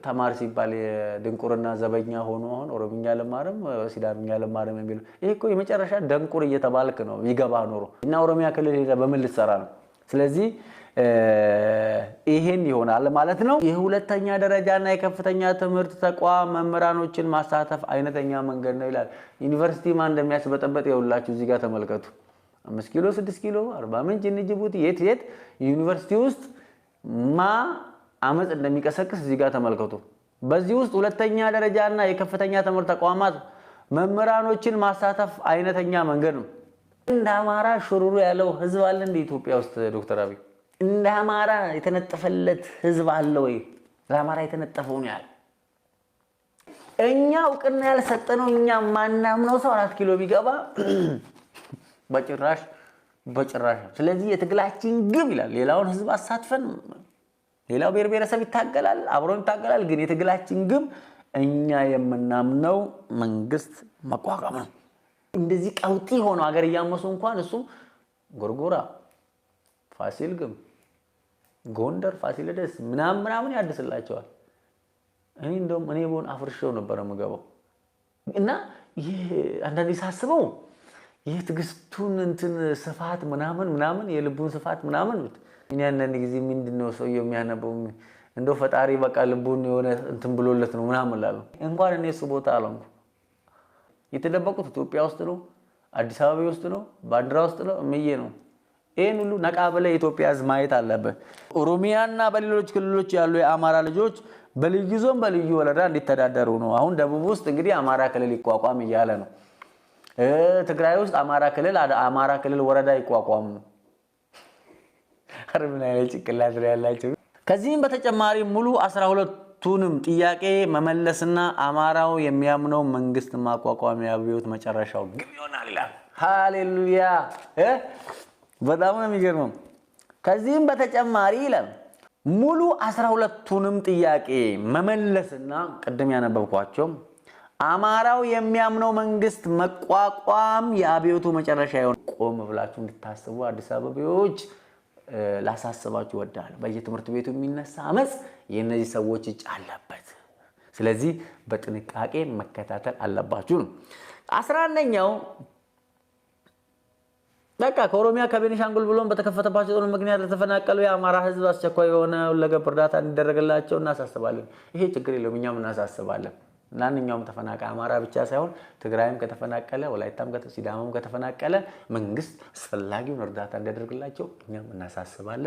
ተማር ሲባል ድንቁርና ዘበኛ ሆኖ አሁን ኦሮምኛ ለማረም ሲዳምኛ ለማረም የሚሉ ይሄ እኮ የመጨረሻ ደንቁር እየተባልክ ነው ይገባ ኖሮ እና ኦሮሚያ ክልል ሄደ በምን ልትሰራ ነው? ስለዚህ ይሄን ይሆናል ማለት ነው። የሁለተኛ ደረጃና የከፍተኛ ትምህርት ተቋም መምህራኖችን ማሳተፍ አይነተኛ መንገድ ነው ይላል። ዩኒቨርሲቲ ማን እንደሚያስበጠበጥ ይኸውላችሁ እዚህ ጋር ተመልከቱ። 5 ኪሎ 6 ኪሎ 40 ምንጭ ጅቡቲ የት ዩኒቨርሲቲ ውስጥ አመጽ እንደሚቀሰቅስ እዚህ ጋር ተመልከቱ። በዚህ ውስጥ ሁለተኛ ደረጃና የከፍተኛ ትምህርት ተቋማት መምህራኖችን ማሳተፍ አይነተኛ መንገድ ነው። እንደ አማራ ሽሩሩ ያለው ህዝብ አለ እንደ ኢትዮጵያ ውስጥ ዶክተር አብይ እንደ አማራ የተነጠፈለት ህዝብ አለ ወይ? ለአማራ የተነጠፈው ነው ያለ እኛ እውቅና ያልሰጠነው እኛ ማናምነው ሰው 4 ኪሎ ቢገባ በጭራሽ። ስለዚህ የትግላችን ግብ ይላል ሌላውን ህዝብ አሳትፈን ሌላው ብሔረሰብ ይታገላል አብሮን ይታገላል፣ ግን የትግላችን ግብ እኛ የምናምነው መንግስት መቋቋም ነው። እንደዚህ ቀውጢ ሆኖ ሀገር ያመሱ እንኳን እሱ ጎርጎራ ፋሲል ግንብ ጎንደር ፋሲለደስ ምናምን ያድስላቸዋል። እንደውም እኔ ቦን አፍርሼው ነበር የምገባው እና ይሄ አንዳንዴ ሳስበው ይሄ ትግስቱን እንትን ስፋት ምናምን የልቡን ስፋት ምናምን እኔ አንዳንድ ጊዜ ምንድነው ሰውየው የሚያነበው እንደው ፈጣሪ በቃ ልቡን የሆነ እንትን ብሎለት ነው ምናምን እላለሁ። እንኳን እኔ እሱ ቦታ አለንኩ የተደበቁት ኢትዮጵያ ውስጥ ነው፣ አዲስ አበባ ውስጥ ነው፣ ባንዲራ ውስጥ ነው፣ እምዬ ነው። ይሄን ሁሉ ነቃ ብለህ ኢትዮጵያ ህዝብ ማየት አለበት። ኦሮሚያና በሌሎች ክልሎች ያሉ የአማራ ልጆች በልዩ ዞን በልዩ ወረዳ እንዲተዳደሩ ነው። አሁን ደቡብ ውስጥ እንግዲህ አማራ ክልል ይቋቋም እያለ ነው። ትግራይ ውስጥ አማራ ክልል ወረዳ ይቋቋም ነው። አረብና ጭቅላት ያላችሁ ከዚህም በተጨማሪ ሙሉ 12ቱንም ጥያቄ መመለስና አማራው የሚያምነው መንግስት ማቋቋም የአብዮት መጨረሻው ግብ ይሆናል ይላል። ሃሌሉያ! በጣም ነው የሚገርመው። ከዚህም በተጨማሪ ይላል ሙሉ 12ቱንም ጥያቄ መመለስና ቅድም ያነበብኳቸው አማራው የሚያምነው መንግስት መቋቋም የአብዮቱ መጨረሻ ይሆናል። ቆም ብላችሁ እንድታስቡ አዲስ አበባዎች ላሳስባችሁ ወዳለሁ። በየትምህርት ቤቱ የሚነሳ አመጽ የነዚህ ሰዎች እጅ አለበት። ስለዚህ በጥንቃቄ መከታተል አለባችሁ ነው። 11ኛው በቃ ከኦሮሚያ ከቤኒሻንጉል ብሎም በተከፈተባቸው ጦርነት ምክንያት ለተፈናቀሉ የአማራ ህዝብ አስቸኳይ የሆነ ሁለገብ እርዳታ እንዲደረግላቸው እናሳስባለን። ይሄ ችግር የለውም፣ እኛም እናሳስባለን። ማንኛውም ተፈናቃይ አማራ ብቻ ሳይሆን ትግራይም ከተፈናቀለ ወላይታም ሲዳማም ከተፈናቀለ መንግስት አስፈላጊውን እርዳታ እንዲያደርግላቸው እኛም እናሳስባለን።